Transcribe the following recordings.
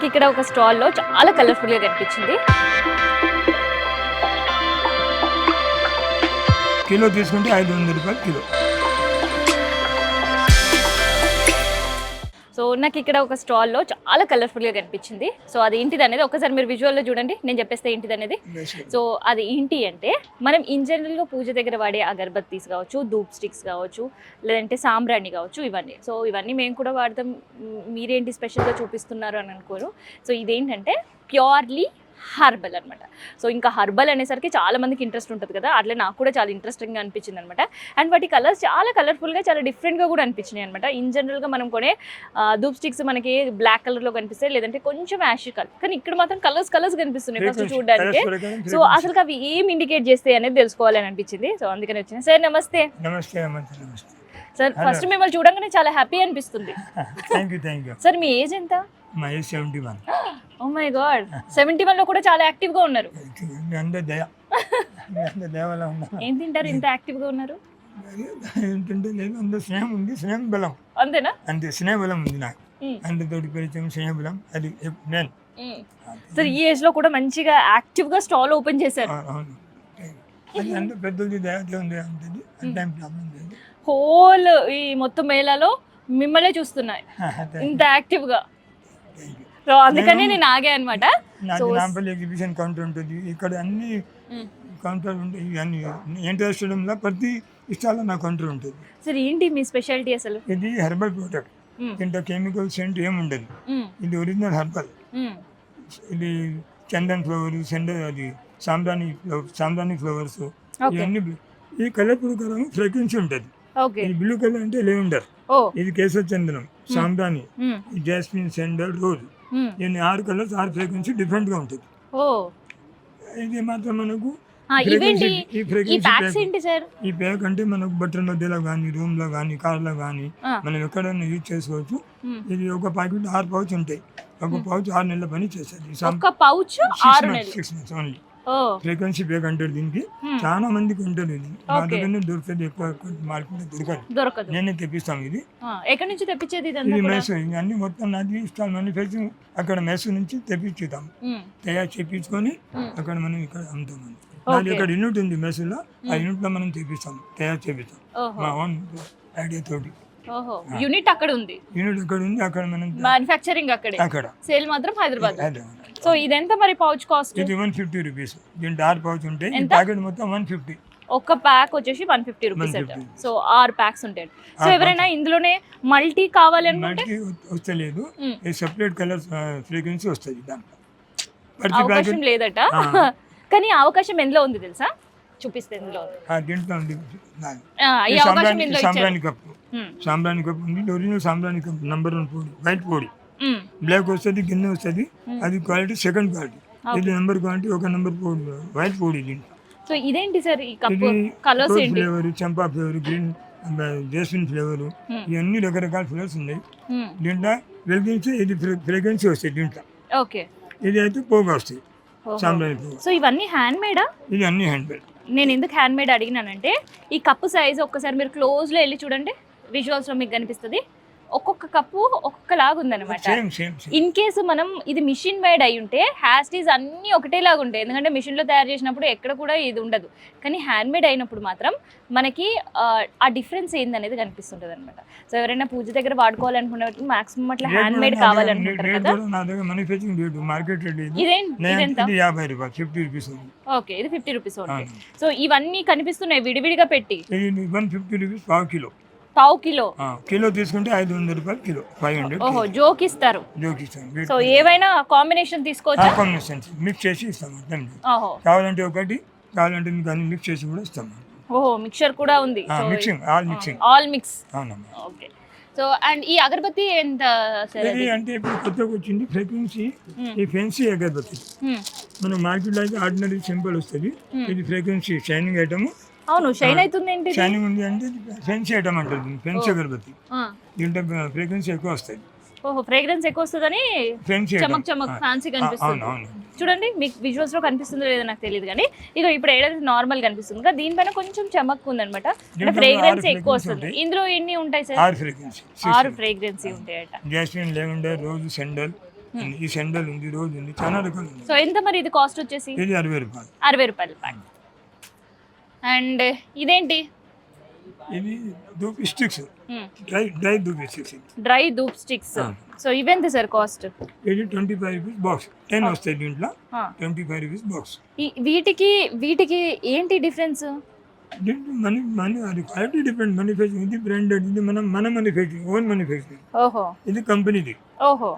ఇక్కడ ఒక స్టాల్లో చాలా కలర్ఫుల్గా కనిపించింది. కిలో తీసుకుంటే 500 రూపాయలు కిలో. సో నాకు ఇక్కడ ఒక స్టాల్లో చాలా కలర్ఫుల్గా కనిపించింది. సో అది ఏంటిది అనేది ఒకసారి మీరు విజువల్లో చూడండి, నేను చెప్పేస్తే ఏంటిది అనేది. సో అది ఏంటి అంటే మనం ఇన్ జనరల్గా పూజ దగ్గర వాడే అగరబత్తీస్ కావచ్చు, ధూప్ స్టిక్స్ కావచ్చు, లేదంటే సాంబ్రాణి కావచ్చు, ఇవన్నీ. సో ఇవన్నీ మేము కూడా వాడతాం. మీరేంటి స్పెషల్గా చూపిస్తున్నారు అని అనుకోరు. సో ఇదేంటంటే ప్యూర్లీ హర్బల్ అనమాట. సో ఇంకా హర్బల్ అనేసరికి చాలా మందికి ఇంట్రెస్ట్ ఉంటుంది కదా, అట్లా నాకు కూడా చాలా ఇంట్రెస్టింగ్గా అనిపించింది అనమాట. అండ్ వాటి కలర్స్ చాలా కలర్ఫుల్గా, చాలా డిఫరెంట్గా కూడా అనిపించినాయి అనమాట. ఇన్ జనరల్గా మనం కొనే ధూప్ స్టిక్స్ మనకి బ్లాక్ కలర్లో కనిపిస్తాయి, లేదంటే కొంచెం యాష్ కలర్, కానీ ఇక్కడ మాత్రం కలర్స్ కనిపిస్తున్నాయి ఫస్ట్ చూడడానికి. సో అసలు అవి ఏం ఇండికేట్ చేస్తాయి అనేది తెలుసుకోవాలని అనిపించింది. సో అందుకని వచ్చిన. సార్ నమస్తే. సార్ ఫస్ట్ మిమ్మల్ని చూడంగానే చాలా హ్యాపీ అనిపిస్తుంది. సార్ మీ ఏజ్ ఎంత? మా ఏజ్ 71. ఓ మై గాడ్, 71లో కూడా చాలా యాక్టివ్గా ఉన్నారు. ఏం తింటారు ఇంత యాక్టివ్గా ఉన్నారు? ఏంటంటే నేను స్నేహం ఉంది, స్నేహం బలం. అంతేనా? అంతే, స్నేహ బలం ఉంది నాకు. అందరితోటి పరిచయం, స్నేహ బలం, అది నేను. సార్ ఈ ఏజ్ లో కూడా మంచిగా యాక్టివ్ గా స్టాల్ ఓపెన్ చేశారు. అవును, అది అంత పెద్దది ఉంది అంతది, అంటే ప్రాబ్లం లేదు. హోల్ ఈ మొత్తం మేళాలో మిమ్మల్ని చూస్తున్నాయి ఇంత యాక్టివ్ గా. సో అందుకని నేను ఆగా అనమాట. నాంపల్లి ఎగ్జిబిషన్ కౌంటర్ ఉంటుంది, ఇక్కడ అన్ని కౌంటర్ ఉంటాయి. అన్ని ఎన్టీఆర్ స్టేడియంలో ప్రతి స్టాల్లో నా కౌంటర్ ఉంటుంది. సార్ ఏంటి మీ స్పెషాలిటీ అసలు? ఇది హెర్బల్ ప్రోడక్ట్, ఇంత కెమికల్ సెంట్ ఏముండదు. ఇది ఒరిజినల్ హెర్బల్. ఇది చందన్ ఫ్లవర్, అది సాంబ్రాణి ఫ్లవర్స్, ఇవన్నీ. ఈ కలర్ ప్రకారం ఫ్రెగ్రెన్సీ ఉంటుంది. ఈ బ్లూ కలర్ అంటే లెవెండర్, ఇది కేసర్ చందనం, సాంబ్రాణి, జాస్మిన్, సెండర్, రోజ్. ఇవన్నీ 6 కలర్స్, 6 ఫ్రెగ్రెన్సీ డిఫరెంట్ గా ఉంటుంది. ఇది మాత్రం మనకు ఈ ప్యాక్ అంటే మనకు బట్టల మధ్యలో కానీ, రూమ్ లో కానీ, కార్ లో కానీ మనం ఎక్కడైనా యూజ్ చేసుకోవచ్చు. ఇది ఒక ప్యాకెట్ 6 పౌచ్ ఉంటాయి. ఒక పౌచ్ 6 నెలల పని చేసేది. 6 months ఓన్లీ. ఫ్రీక్వెన్సీ ప్యాక్ అంటారు దీనికి. చాలా మందికి ఉంటుంది. ఇది మా దగ్గర దొరుకుతుంది, ఎక్కువ మార్కెట్ దొరకదు. నేనే తెప్పిస్తాను. ఇది ఎక్కడి నుంచి తెప్పించేది? ఇది మెస్. అన్ని మొత్తం నాది ఇస్తాను, మ్యానుఫ్యాక్చరింగ్ అక్కడ మెస్ నుంచి తెప్పించుతాం, తయారు చేయించుకొని అక్కడ మనం ఇక్కడ అమ్ముతాం. నాది ఇక్కడ యూనిట్ ఉంది మెస్లో, ఆ యూనిట్ లో మనం తెప్పిస్తాం, తయారు చేపిస్తాం మా ఓన్ ఐడియా తోటి. యూనిట్ అక్కడ ఉంది, అక్కడ మనం మ్యానుఫ్యాక్చరింగ్ అక్కడ, సేల్ మాత్రం హైదరాబాద్. సో ఇదెంత మరి పౌచ్ కాస్ట్? ఇది 150 రూపీస్. దీంట్లో 6 పౌచ్ ఉంటాయి. ఈ ప్యాకెట్ మొత్తం 150. ఒక ప్యాక్ వచ్చేసి 150 రూపీస్. సో 6 ప్యాక్స్ ఉంటాయి. సో ఎవరైనా ఇందులోనే మల్టీ కావాలి అనుకుంటే వస్తలేదు, సెపరేట్ కలర్ ఫ్రీక్వెన్సీ వస్తుంది. దాంట్లో అవకాశం లేదట, కానీ అవకాశం ఎందులో ఉంది తెలుసా? చూపిస్తే ఇందులో దీంట్లో ఉంది. సాంబ్రాణి కప్పు ఉంది, ఒరిజినల్ సాంబ్రాణి కప్పు, నంబర్ 1 పొడి, వైట్ పొడి. బ్లాక్ వస్తుంది, గిన్నె వస్తుంది, అది క్వాలిటీ, సెకండ్ క్వాలిటీ. ఇది నెంబర్ క్వాలిటీ, ఒక నెంబర్ పొడి, వైట్ పొడి. దీంట్లో సో ఇదేంటి సార్ ఈ కప్పు కలర్స్ ఏంటి? ఫ్లేవర్, చంపా ఫ్లేవర్, గ్రీన్, జాస్మిన్ ఫ్లేవర్, ఇవన్నీ రకరకాల ఫ్లేవర్స్ ఉన్నాయి. దీంట్లో వెలిగించి ఇది ఫ్రేగ్రెన్సీ వస్తాయి. దీంట్లో ఇది అయితే పోగా వస్తాయి, సాంబ్రాణి పోగా. సో ఇవన్నీ హ్యాండ్ మేడా? ఇది అన్ని హ్యాండ్ మేడ్. నేను ఎందుకు హ్యాండ్ మేడ్ అడిగినానంటే ఈ కప్పు సైజ్ ఒక్కసారి మీరు క్లోజ్ లో వెళ్ళి చూడండి, విజువల్స్ లో మీకు కనిపిస్తుంది. ఒక్కొక్క కప్పు ఒక్కొక్కలాగా ఉందన్నమాట. ఇన్ కేసు మనం ఇది మిషన్ మేడ్ అయి ఉంటే హ్యాస్టీస్ అన్నీ ఒకటేలాగా ఉంటాయి, ఎందుకంటే మిషన్లో తయారు చేసినప్పుడు ఎక్కడ కూడా ఇది ఉండదు. కానీ హ్యాండ్ మేడ్ అయినప్పుడు మాత్రం మనకి ఆ డిఫరెన్స్ ఏందనేది కనిపిస్తుంటుంది అనమాట. సో ఎవరైనా పూజ దగ్గర వాడుకోవాలనుకునే మాక్సిమం అట్లా హ్యాండ్ మేడ్ కావాలనుకుంటారు కదా. ఓకే, ఇది 50 రూపీస్ ఓన్లీ. సో ఇవన్నీ కనిపిస్తున్నాయి విడివిడిగా పెట్టి. 150 రూపీస్ పావు కిలో. కిలో తీసుకుంటే 500 రూపాయలు కిలో, 500. ఓహో, జోకిస్తారు. సో ఏవైనా కాంబినేషన్ తీసుకోవచ్చు, కాంబినేషన్ మిక్స్ చేసి ఇస్తాం. కావాలంటే ఒకటి, కావాలంటే మీకు అన్ని మిక్స్ చేసి కూడా ఇస్తాం. ఓహో, మిక్చర్ కూడా ఉంది. All mix. అవునమ్మా. ఓకే. సో అండ్ ఈ అగరబత్తి ఎంత సార్? ఇది అంటే ఇప్పుడు కొత్తగా వచ్చింది ఫ్రేగ్రెన్సీ, ఈ ఫెన్సీ అగరబత్తి. మన మార్కెట్లో అయితే ఆర్డినరీ సింపుల్ వస్తుంది. ఇది ఫ్రేగ్రెన్సీ షైనింగ్ ఐటమ్. అవును, షైన్ అవుతుంది. ఏంటి షైనింగ్ ఉంది అంటే ఫెన్సీ ఐటమ్ అంటుంది, ఫెన్సీ అగరబత్తి. దీంట్లో ఫ్రేగ్రెన్సీ ఎక్కువ వస్తుంది. ఓహో, ఫ్రేగ్రెన్స్ ఎక్కువ వస్తుందని చమక్ ఫ్యాన్సీ కనిపిస్తుంది. చూడండి, మీకు విజువల్స్ లో కనిపిస్తుందో లేదో నాకు తెలియదు, కానీ ఇక ఇప్పుడు ఏదైతే నార్మల్ కనిపిస్తుంది కదా, దీనిపైన కొంచెం చమక్ ఉందన్నమాట, ఫ్రేగ్రెన్స్ ఎక్కువ వస్తుంది. ఇందులో ఎన్ని ఉంటాయి సార్? 6 ఫ్రేగ్రెన్సీ ఉంటాయట. జాస్మిన్, లెవెండర్, రోజ్, సెండల్, ఈ సెండల్ ఉంది, రోజ్ ఉంది, చాలా రకాలు ఉంది. సో ఎంత మరి ఇది కాస్ట్ వచ్చేసి? ఇది 60 రూపాయలు. 60 రూపాయలు ప్యాక్. అండ్ ఇదేంటి? ఇది dhoop sticks, dry dhoop sticks. Dry dhoop sticks. So ఇవెంత సార్ కాస్ట్? ఇది 25 రూపీస్ బాక్స్, 10 వస్తాయి దీంట్లో. 25 రూపీస్ బాక్స్. వీటికి ఏంటి డిఫరెన్స్? అది క్వాలిటీ డిపెండ్. మ్యానుఫ్యాక్చరింగ్ ఇది బ్రాండెడ్, ఇది మన మ్యానుఫ్యాక్చరింగ్, ఓన్ మ్యానుఫ్యాక్చరింగ్. ఓహో, ఇది కంపెనీది. ఓహో,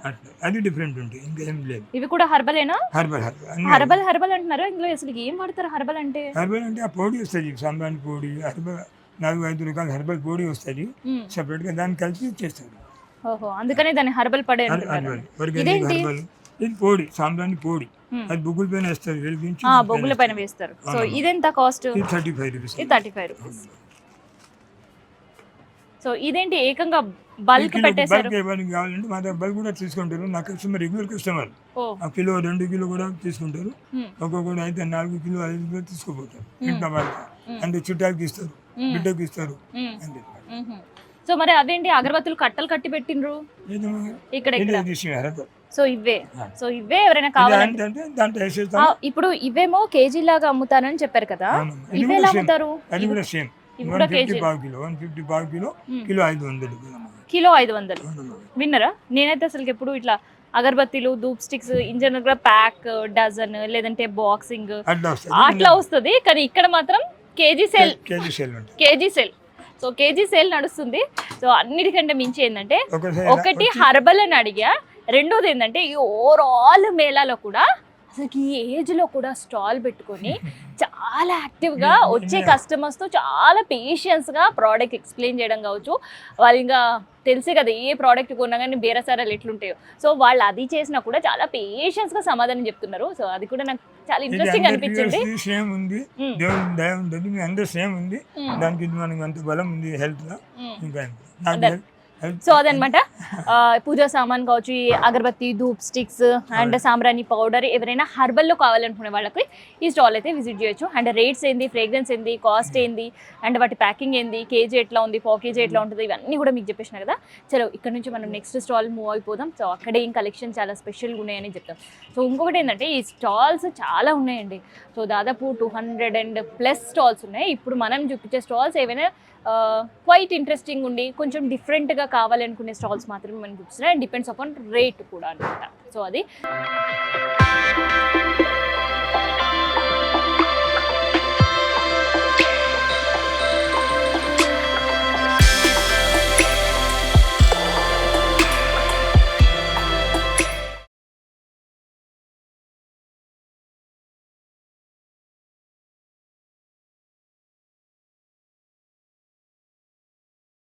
అది డిఫరెంట్ ఉంటుంది, ఇంకేం లేదు. ఇవి కూడా హర్బలేనా? హర్బల్ హర్బల్ అంటున్నారు. ఇందులో అసలు ఏం వాడతారు హర్బల్ అంటే? హర్బల్ అంటే ఆ పొడి వస్తుంది, సాంబ్రాణి పొడి, హర్బల్ 4-5 రకాల హర్బల్ పొడి వస్తుంది సెపరేట్ గా, దాన్ని కలిపి చేస్తారు. ఓహో, అందుకనే దాన్ని హర్బల్ పడే అంటున్నారు. Organic herbal. ఇది పొడి, సాంబ్రాణి పొడి. అది బొగ్గుల పైన వేస్తారు, వెలిగించి బొగ్గుల పైన వేస్తారు. సో ఇదెంత కాస్ట్? 35 రూపీస్. ఇది 35 రూపీస్. సో ఇదేంటి ఏకంగా బల్క్ పెట్టేశారు? ఎవరికి కావాలంటే మా దగ్గర బల్క్ కూడా తీసుకుంటారు. నా కస్టమర్, రెగ్యులర్ కస్టమర్. ఆ కిలో 2 కిలో కూడా తీసుకుంటారు. ఒక్కొక్కటి అయితే 4 కిలో 5 కిలో తీసుకుపోతారు ఇంట్లో వాళ్ళకి. అంటే చుట్టాలకి ఇస్తారు, బిడ్డకి ఇస్తారు. అంతే. సో మరి అదేంటి అగరబత్తులు కట్టలు కట్టి పెట్టిండ్రు ఇక్కడ? సో ఇవే ఎవరైనా కావాలంటే ఇప్పుడు ఇవేమో కేజీ లాగా అమ్ముతానని చెప్పారు కదా, ఇవే ఎలా అమ్ముతారు? అది కూడా సేమ్. 150 పావు కిలో, కిలో 500. కిలో 500. విన్నరా? నేనైతే అసలు ఎప్పుడు ఇట్లా అగరబత్తీలు, ధూప్ స్టిక్స్ ఇన్ జనరల్ గా ప్యాక్, డజన్ లేదంటే బాక్సింగ్ అట్లా వస్తుంది. కానీ ఇక్కడ మాత్రం KG sale. So KG sale నడుస్తుంది. సో అన్నిటికంటే మించి ఏంటంటే, ఒకటి హర్బల్ అని అడిగా, రెండోది ఏంటంటే ఈ ఓవరాల్ మేళాలో కూడా అసలు ఈ ఏజ్ లో కూడా స్టాల్ పెట్టుకొని చాలా యాక్టివ్ గా వచ్చే కస్టమర్స్ తో చాలా పేషెన్స్ గా ప్రోడక్ట్ ఎక్స్ప్లెయిన్ చేయడం కావచ్చు. వాళ్ళు ఇంకా తెలిసే కదా ఏ ప్రోడక్ట్ కొన్నా కానీ బేరసారాలు ఎట్లుంటాయో. సో వాళ్ళు అది చేసినా కూడా చాలా పేషెన్స్ గా సమాధానం చెప్తున్నారు. సో అది కూడా నాకు చాలా ఇంట్రెస్టింగ్ అనిపించింది. సేమ్ ఉంది, దేవుని దయ ఉంటుంది, మీ అందరూ సేమ్ ఉంది. దానికి మనకి అంత బలం ఉంది హెల్త్ లో. ఇంకా సో అదనమాట. పూజా సామాన్ కావచ్చు, ఈ అగరబత్తి, ధూప్ స్టిక్స్ అండ్ సాంబ్రాణి పౌడర్, ఎవరైనా హర్బల్లో కావాలనుకునే వాళ్ళకి ఈ స్టాల్ అయితే విజిట్ చేయొచ్చు. అండ్ రేట్స్ ఏంది, ఫ్రేగ్రెన్స్ ఏంది, కాస్ట్ ఏంది, అండ్ వాటి ప్యాకింగ్ ఏంది, కేజీ ఎట్లా ఉంది, పావు కేజీ ఎట్లా ఉంటుంది, ఇవన్నీ కూడా మీకు చెప్పేసిన కదా. చలో ఇక్కడ నుంచి మనం నెక్స్ట్ స్టాల్ మూవ్ అయిపోదాం. సో అక్కడే ఏం కలెక్షన్ చాలా స్పెషల్గా ఉన్నాయని చెప్తాం. సో ఇంకొకటి ఏంటంటే ఈ స్టాల్స్ చాలా ఉన్నాయండి. సో దాదాపు 200+ స్టాల్స్ ఉన్నాయి. ఇప్పుడు మనం చూపించే స్టాల్స్ ఏవైనా క్వైట్ ఇంట్రెస్టింగ్ ఉండి కొంచెం డిఫరెంట్గా కావాలనుకునే స్టాల్స్ మాత్రమే మనకి చూపిస్తున్నాయి. అండ్ డిపెండ్స్ అపాన్ రేట్ కూడా అనమాట. సో అది